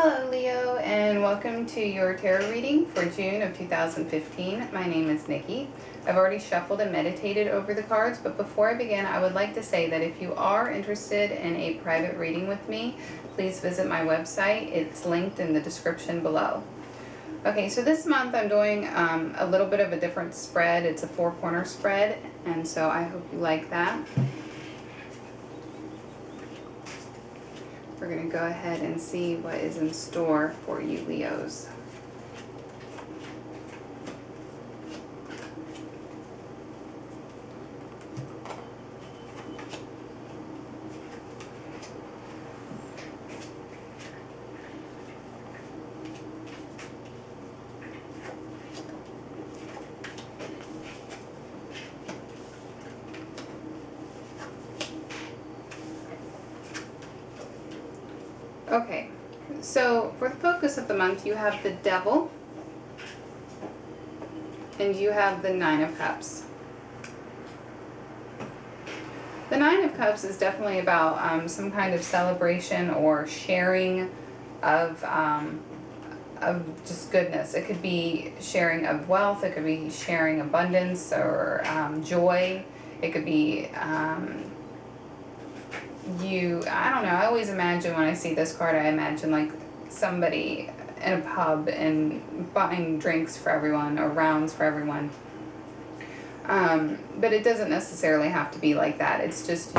Hello Leo, and welcome to your tarot reading for June of 2015. My name is Nikki. I've already shuffled and meditated over the cards, but before I begin I would like to say that if you are interested in a private reading with me, please visit my website. It's linked in the description below. Okay, so this month I'm doing a little bit of a different spread. It's a four-corner spread, and so I hope you like that. We're going to go ahead and see what is in store for you, Leos. Okay, so for the focus of the month, you have the Devil, and you have the Nine of Cups. The Nine of Cups is definitely about some kind of celebration or sharing of just goodness. It could be sharing of wealth, it could be sharing abundance or joy, it could be I don't know, I always imagine when I see this card, I imagine like somebody in a pub and buying drinks for everyone or rounds for everyone. But it doesn't necessarily have to be like that. It's just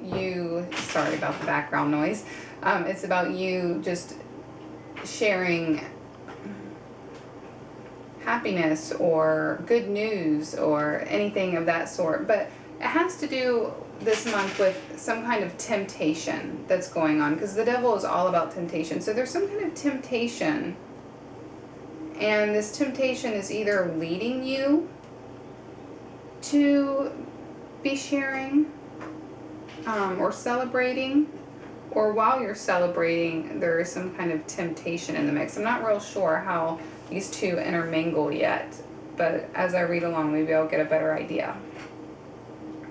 you, sorry about the background noise. It's about you just sharing happiness or good news or anything of that sort. But it has to do this month with some kind of temptation that's going on, because the Devil is all about temptation. So there's some kind of temptation, and this temptation is either leading you to be sharing or celebrating, or while you're celebrating there is some kind of temptation in the mix. I'm not real sure how these two intermingle yet, but as I read along maybe I'll get a better idea.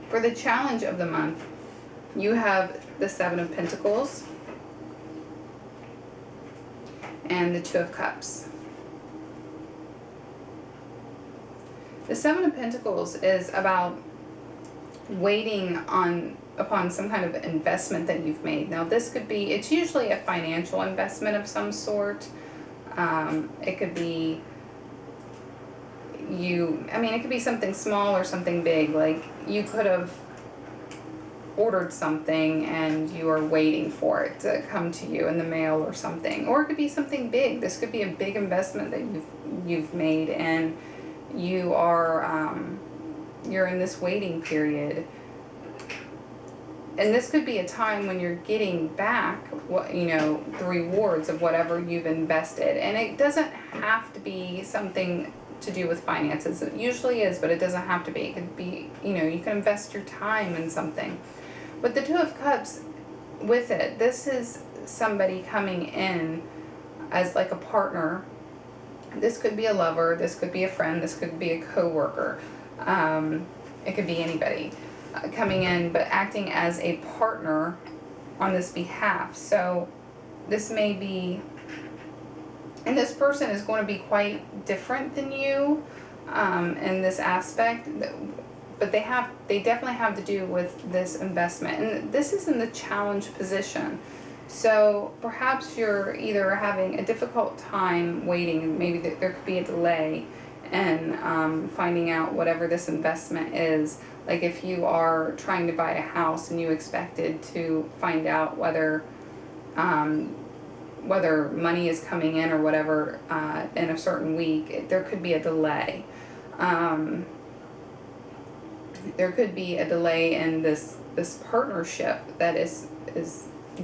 For the challenge of the month, you have the Seven of Pentacles and the Two of Cups. The Seven of Pentacles is about waiting upon some kind of investment that you've made. Now this could be, it's usually a financial investment of some sort. It could be it could be something small or something big. Like you could have ordered something and you are waiting for it to come to you in the mail or something. Or it could be something big. This could be a big investment that you've made, and you are you're in this waiting period. And this could be a time when you're getting back the rewards of whatever you've invested. And it doesn't have to be something to do with finances. It usually is, but it doesn't have to be. It could be, you can invest your time in something. But the Two of Cups, with it, this is somebody coming in as like a partner. This could be a lover, this could be a friend, this could be a co-worker. It could be anybody coming in, but acting as a partner on this behalf. So this may be, and this person is going to be quite different than you in this aspect, but they definitely have to do with this investment. And this is in the challenge position. So perhaps you're either having a difficult time waiting, maybe there could be a delay in finding out whatever this investment is. Like if you are trying to buy a house and you expected to find out whether money is coming in or whatever in a certain week, there could be a delay. There could be a delay in this partnership that is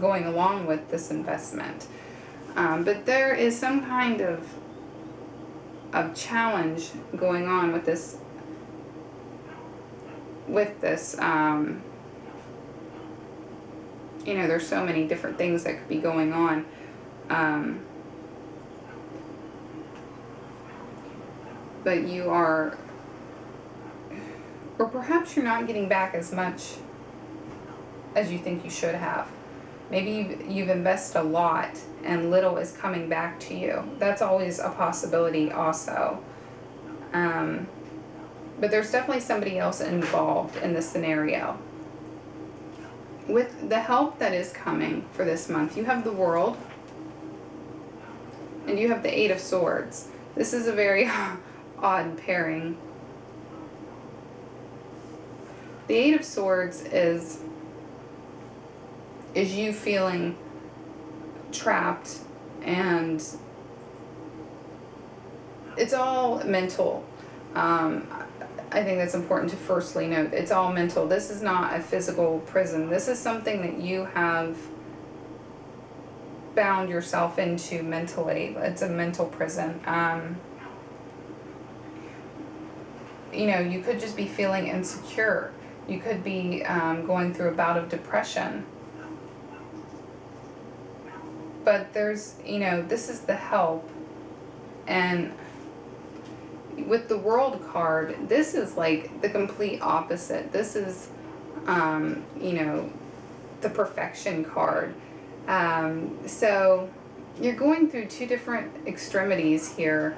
going along with this investment. But there is some kind of challenge going on with this. There's so many different things that could be going on. But you are, or perhaps you're not getting back as much as you think you should have. Maybe you've invested a lot and little is coming back to you. That's always a possibility also. But there's definitely somebody else involved in this scenario. With the help that is coming for this month, you have the World and you have the Eight of Swords. This is a very odd pairing. The Eight of Swords is you feeling trapped, and it's all mental. I think that's important to firstly note. It's all mental. This is not a physical prison. This is something that you have bound yourself into mentally. It's a mental prison. You know, you could just be feeling insecure. You could be going through a bout of depression. But there's, you know, this is the help. And with the World card, this is like the complete opposite. This is, you know, the perfection card. So you're going through two different extremities here.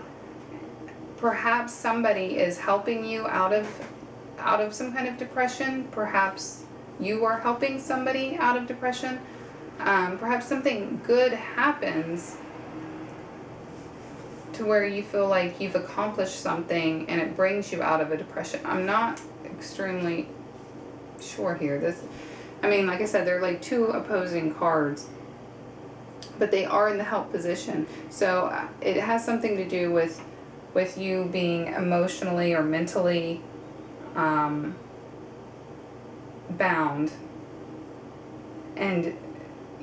Perhaps somebody is helping you out of some kind of depression. Perhaps you are helping somebody out of depression. Perhaps something good happens to where you feel like you've accomplished something and it brings you out of a depression. I'm not extremely sure here. I mean, like I said, they're like two opposing cards, but they are in the help position. So it has something to do with you being emotionally or mentally bound, and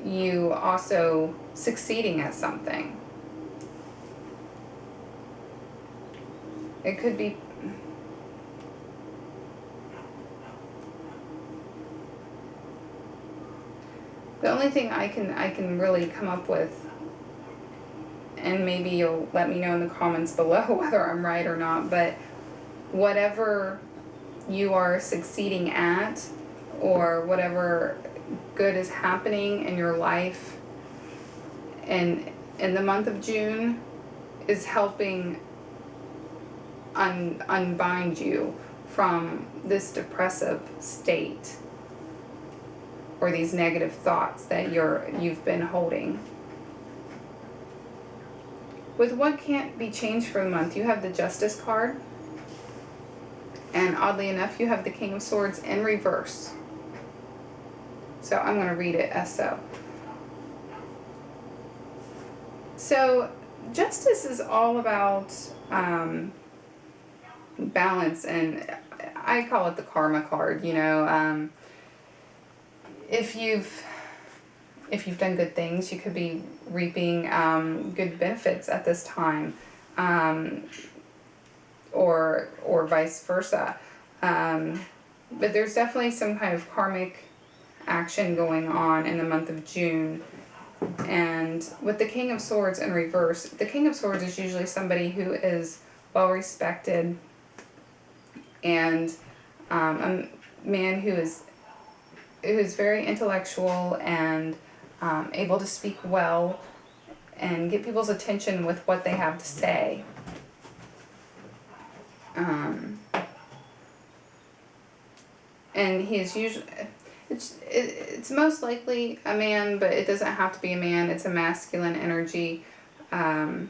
you also succeeding at something. It could be the only thing I can really come up with, and maybe you'll let me know in the comments below whether I'm right or not, but whatever you are succeeding at, or whatever good is happening in your life and in the month of June is helping unbind you from this depressive state or these negative thoughts that you've been holding. With what can't be changed for the month, you have the Justice card, and oddly enough, you have the King of Swords in reverse. So I'm going to read it as so. So justice is all about balance, and I call it the karma card. You know, if you've done good things, you could be reaping good benefits at this time, or vice versa. But there's definitely some kind of karmic action going on in the month of June. And with the King of Swords in reverse, the King of Swords is usually somebody who is well respected, and a man who is very intellectual and able to speak well and get people's attention with what they have to say. And he is usually, it's most likely a man, but it doesn't have to be a man. It's a masculine energy that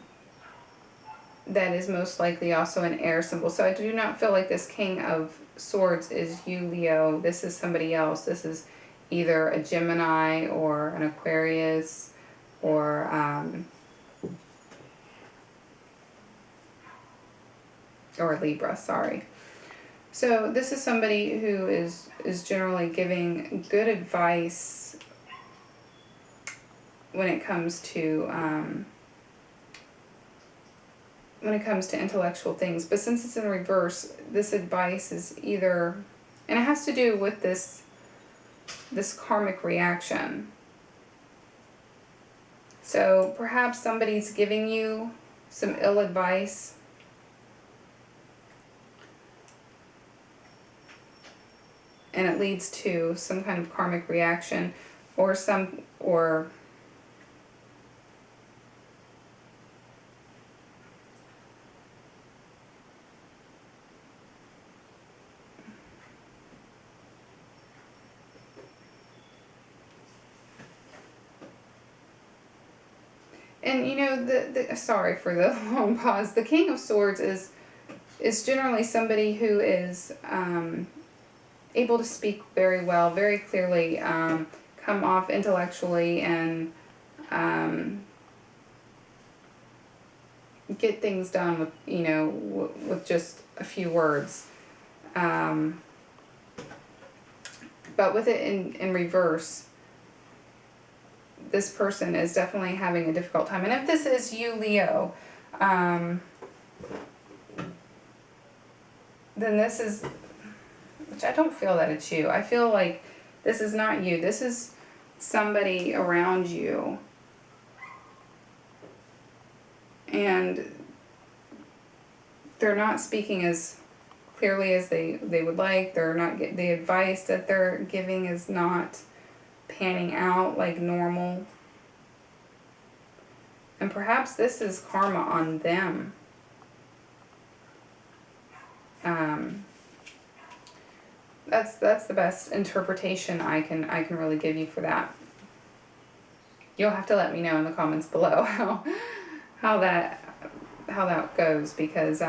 is most likely also an air symbol. So I do not feel like this King of Swords is you, Leo. This is somebody else. This is either a Gemini or an Aquarius or Libra, sorry. So this is somebody who is generally giving good advice when it comes to intellectual things. But since it's in reverse, this advice is either, and it has to do with this karmic reaction. So perhaps somebody's giving you some ill advice, and it leads to some kind of karmic reaction, or And you know, sorry for the long pause. The King of Swords is generally somebody who is able to speak very well, very clearly, come off intellectually, and get things done with, you know, with just a few words. But with it in reverse, this person is definitely having a difficult time. And if this is you, Leo, then this is, which I don't feel that it's you. I feel like this is not you. This is somebody around you. And they're not speaking as clearly as they would like. They're not the advice that they're giving is not panning out like normal. And perhaps this is karma on them. That's the best interpretation I can really give you for that. You'll have to let me know in the comments below how that goes, because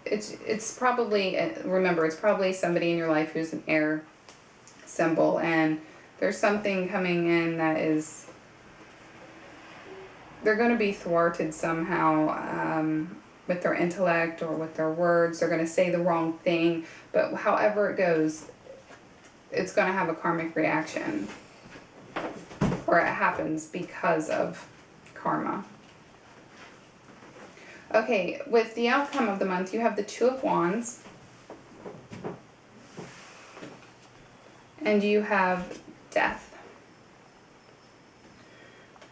it's probably, remember, it's probably somebody in your life who's an air symbol, and there's something coming in that is, they're going to be thwarted somehow with their intellect or with their words. They're going to say the wrong thing, but however it goes, it's going to have a karmic reaction, or it happens because of karma. Okay, with the outcome of the month, you have the Two of Wands, and you have Death.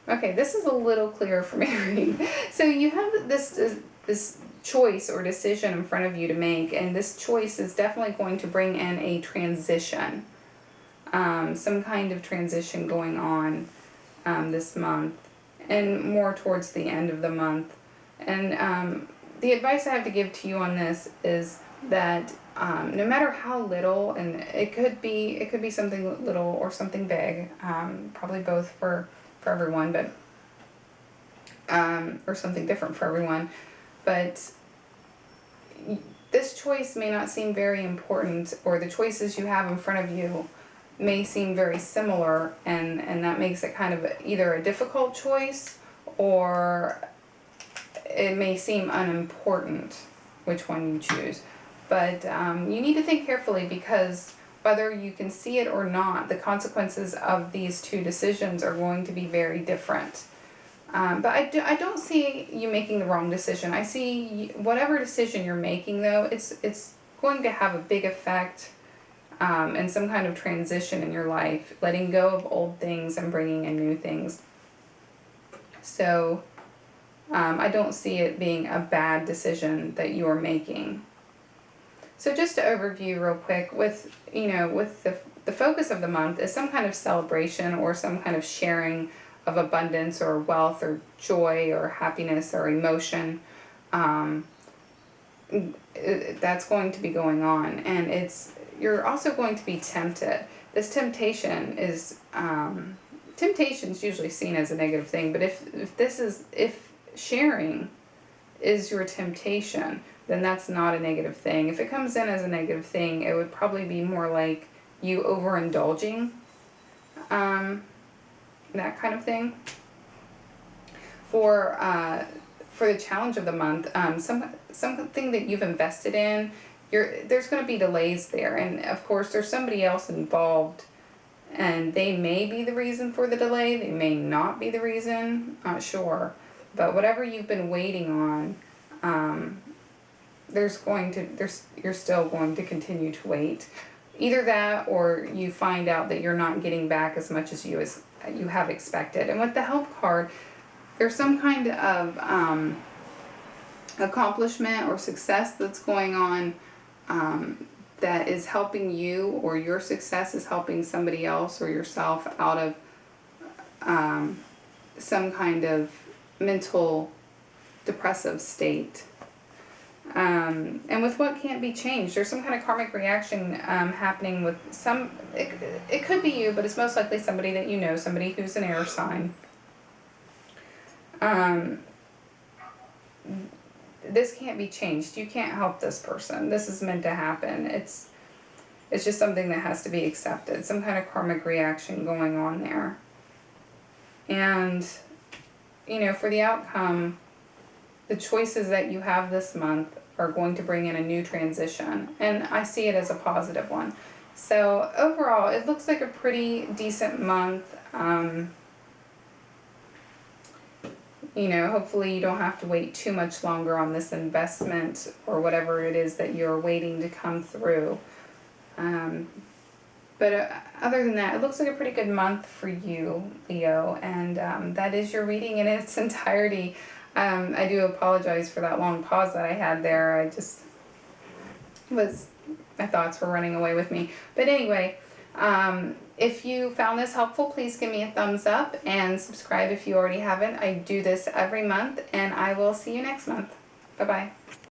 Okay, this is a little clearer for me to read. So you have this choice or decision in front of you to make, and this choice is definitely going to bring in a transition, some kind of transition going on this month, and more towards the end of the month. And the advice I have to give to you on this is that no matter how little, and it could be something little or something big, probably both for everyone, but or something different for everyone, but this choice may not seem very important, or the choices you have in front of you may seem very similar, and that makes it kind of either a difficult choice, or it may seem unimportant which one you choose. But you need to think carefully, because whether you can see it or not, the consequences of these two decisions are going to be very different. But I don't see you making the wrong decision. I see whatever decision you're making, though, it's going to have a big effect and some kind of transition in your life, letting go of old things and bringing in new things. So I don't see it being a bad decision that you are making. So just to overview real quick, with the focus of the month is some kind of celebration or some kind of sharing of abundance or wealth or joy or happiness or emotion. That's going to be going on, and you're also going to be tempted. This temptation is temptation's usually seen as a negative thing, but if sharing is your temptation, then that's not a negative thing. If it comes in as a negative thing, it would probably be more like you overindulging, that kind of thing. For the challenge of the month, something that you've invested in, there's going to be delays there, and of course there's somebody else involved, and they may be the reason for the delay. They may not be the reason. Not sure, but whatever you've been waiting on, you're still going to continue to wait. Either that, or you find out that you're not getting back as much as you have expected. And with the Help card, there's some kind of accomplishment or success that's going on that is helping you, or your success is helping somebody else or yourself out of some kind of mental depressive state. And with what can't be changed, there's some kind of karmic reaction happening with it could be you, but it's most likely somebody that you know, somebody who's an air sign. This can't be changed. You can't help this person. This is meant to happen. It's just something that has to be accepted. Some kind of karmic reaction going on there. And, you know, for the outcome, the choices that you have this month are going to bring in a new transition. And I see it as a positive one. So overall, it looks like a pretty decent month. You know, hopefully you don't have to wait too much longer on this investment or whatever it is that you're waiting to come through. But other than that, it looks like a pretty good month for you, Leo, and that is your reading in its entirety. I do apologize for that long pause that I had there. My thoughts were running away with me. But anyway, if you found this helpful, please give me a thumbs up and subscribe if you already haven't. I do this every month, and I will see you next month. Bye-bye.